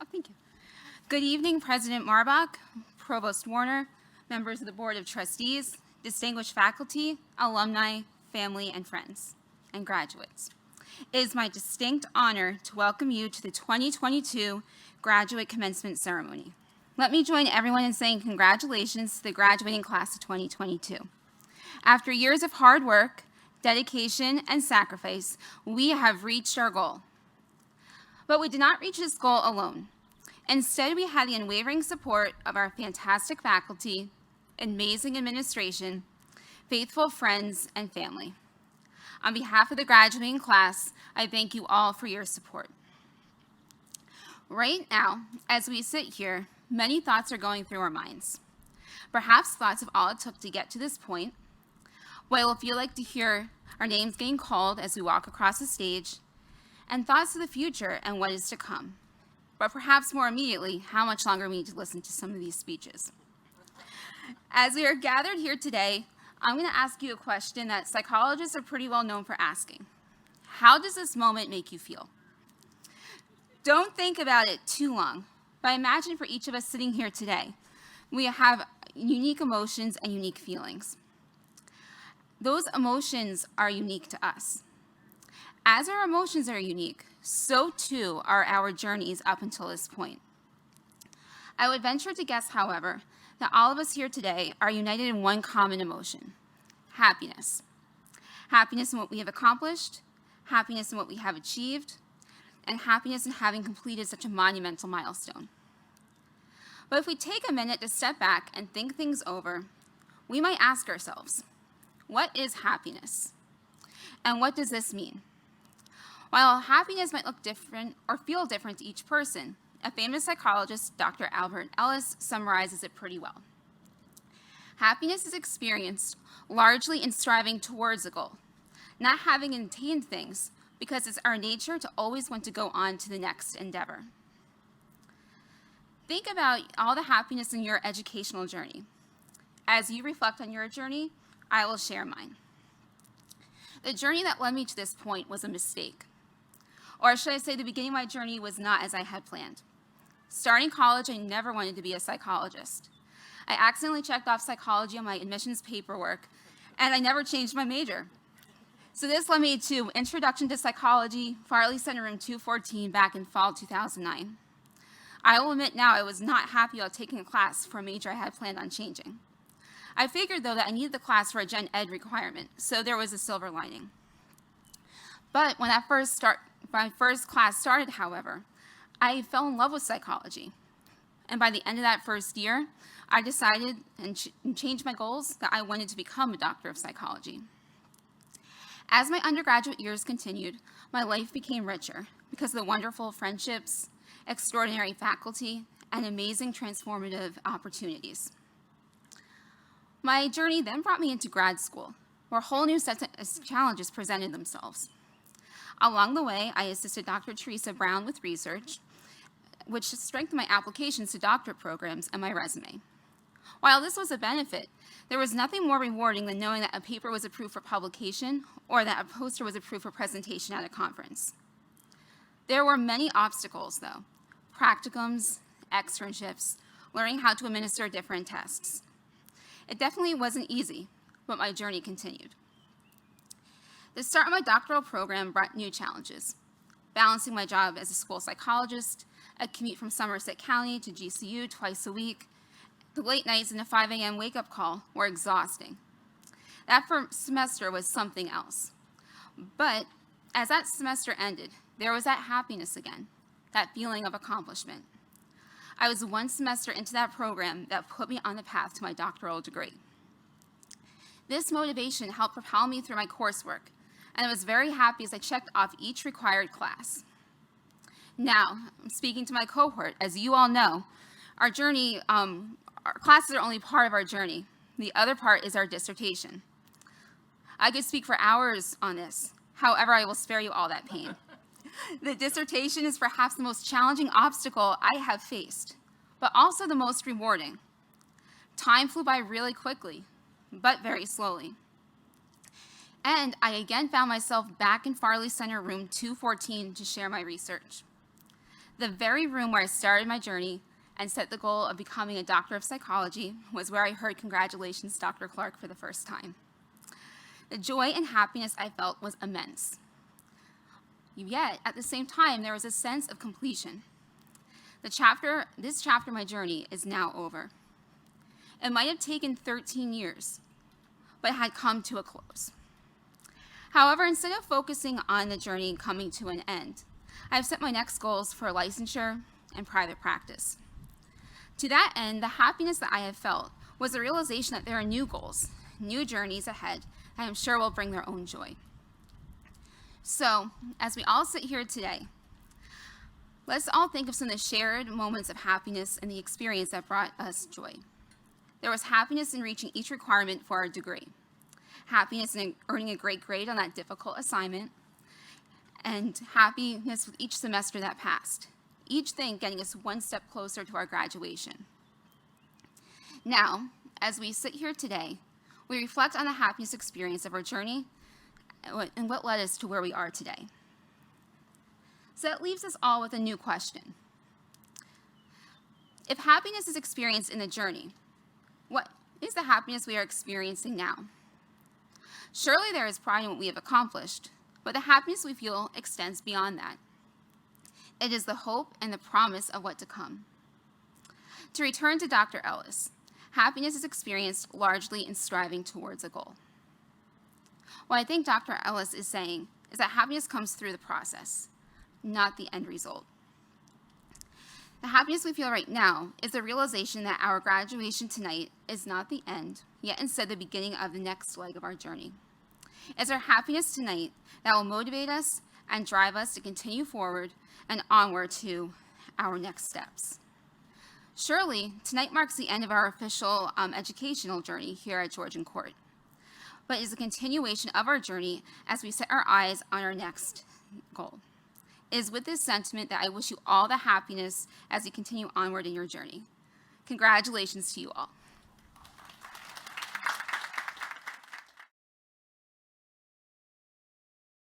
Oh, thank you. Good evening, President Marbach, Provost Warner, members of the Board of Trustees, distinguished faculty, alumni, family, and friends, and graduates. It is my distinct honor to welcome you to the 2022 graduate commencement ceremony. Let me join everyone in saying congratulations to the graduating class of 2022. After years of hard work, dedication, and sacrifice, we have reached our goal. But we did not reach this goal alone. Instead, we had the unwavering support of our fantastic faculty, amazing administration, faithful friends, and family. On behalf of the graduating class, I thank you all for your support. Right now, as we sit here, many thoughts are going through our minds. Perhaps thoughts of all it took to get to this point, what it will feel like to hear our names getting called as we walk across the stage, and thoughts of the future and what is to come. But perhaps more immediately, how much longer we need to listen to some of these speeches. As we are gathered here today, I'm going to ask you a question that psychologists are pretty well known for asking. How does this moment make you feel? Don't think about it too long, but imagine for each of us sitting here today, we have unique emotions and unique feelings. Those emotions are unique to us. As our emotions are unique, so too are our journeys up until this point. I would venture to guess, however, that all of us here today are united in one common emotion: happiness. Happiness in what we have accomplished, happiness in what we have achieved, and happiness in having completed such a monumental milestone. But if we take a minute to step back and think things over, we might ask ourselves, what is happiness? And what does this mean? While happiness might look different or feel different to each person, a famous psychologist, Dr. Albert Ellis, summarizes it pretty well. Happiness is experienced largely in striving towards a goal, not having attained things, because it's our nature to always want to go on to the next endeavor. Think about all the happiness in your educational journey. As you reflect on your journey, I will share mine. The journey that led me to this point was a mistake. Or should I say the beginning of my journey was not as I had planned. Starting college, I never wanted to be a psychologist. I accidentally checked off psychology on my admissions paperwork, and I never changed my major. So this led me to Introduction to Psychology, Farley Center Room 214 back in fall 2009. I will admit now I was not happy about taking a class for a major I had planned on changing. I figured, though, that I needed the class for a gen ed requirement, so there was a silver lining. But when my first class started, however, I fell in love with psychology. And by the end of that first year, I decided and changed my goals that I wanted to become a doctor of psychology. As my undergraduate years continued, my life became richer because of the wonderful friendships, extraordinary faculty, and amazing transformative opportunities. My journey then brought me into grad school, where a whole new set of challenges presented themselves. Along the way, I assisted Dr. Teresa Brown with research, which strengthened my applications to doctorate programs and my resume. While this was a benefit, there was nothing more rewarding than knowing that a paper was approved for publication or that a poster was approved for presentation at a conference. There were many obstacles, though: practicums, externships, learning how to administer different tests. It definitely wasn't easy, but my journey continued. The start of my doctoral program brought new challenges. Balancing my job as a school psychologist, a commute from Somerset County to GCU twice a week, the late nights and a 5 a.m. wake-up call were exhausting. That first semester was something else. But as that semester ended, there was that happiness again, that feeling of accomplishment. I was one semester into that program that put me on the path to my doctoral degree. This motivation helped propel me through my coursework, and I was very happy as I checked off each required class. Now, speaking to my cohort, as you all know, our classes are only part of our journey. The other part is our dissertation. I could speak for hours on this. However, I will spare you all that pain. The dissertation is perhaps the most challenging obstacle I have faced, but also the most rewarding. Time flew by really quickly, but very slowly. And I again found myself back in Farley Center Room 214 to share my research. The very room where I started my journey and set the goal of becoming a doctor of psychology was where I heard "Congratulations, Dr. Clark" for the first time. The joy and happiness I felt was immense. Yet, at the same time, there was a sense of completion. This chapter of my journey is now over. It might have taken 13 years, but it had come to a close. However, instead of focusing on the journey coming to an end, I have set my next goals for licensure and private practice. To that end, the happiness that I have felt was the realization that there are new goals, new journeys ahead that I'm sure will bring their own joy. So, as we all sit here today, let's all think of some of the shared moments of happiness and the experience that brought us joy. There was happiness in reaching each requirement for our degree, happiness in earning a great grade on that difficult assignment, and happiness with each semester that passed, each thing getting us one step closer to our graduation. Now, as we sit here today, we reflect on the happiness experience of our journey and what led us to where we are today. So that leaves us all with a new question. If happiness is experienced in the journey, what is the happiness we are experiencing now? Surely there is pride in what we have accomplished, but the happiness we feel extends beyond that. It is the hope and the promise of what to come. To return to Dr. Ellis, happiness is experienced largely in striving towards a goal. What I think Dr. Ellis is saying is that happiness comes through the process, not the end result. The happiness we feel right now is the realization that our graduation tonight is not the end, yet instead the beginning of the next leg of our journey. It's our happiness tonight that will motivate us and drive us to continue forward and onward to our next steps. Surely, tonight marks the end of our official educational journey here at Georgian Court, but it is a continuation of our journey as we set our eyes on our next goal. It is with this sentiment that I wish you all the happiness as you continue onward in your journey. Congratulations to you all.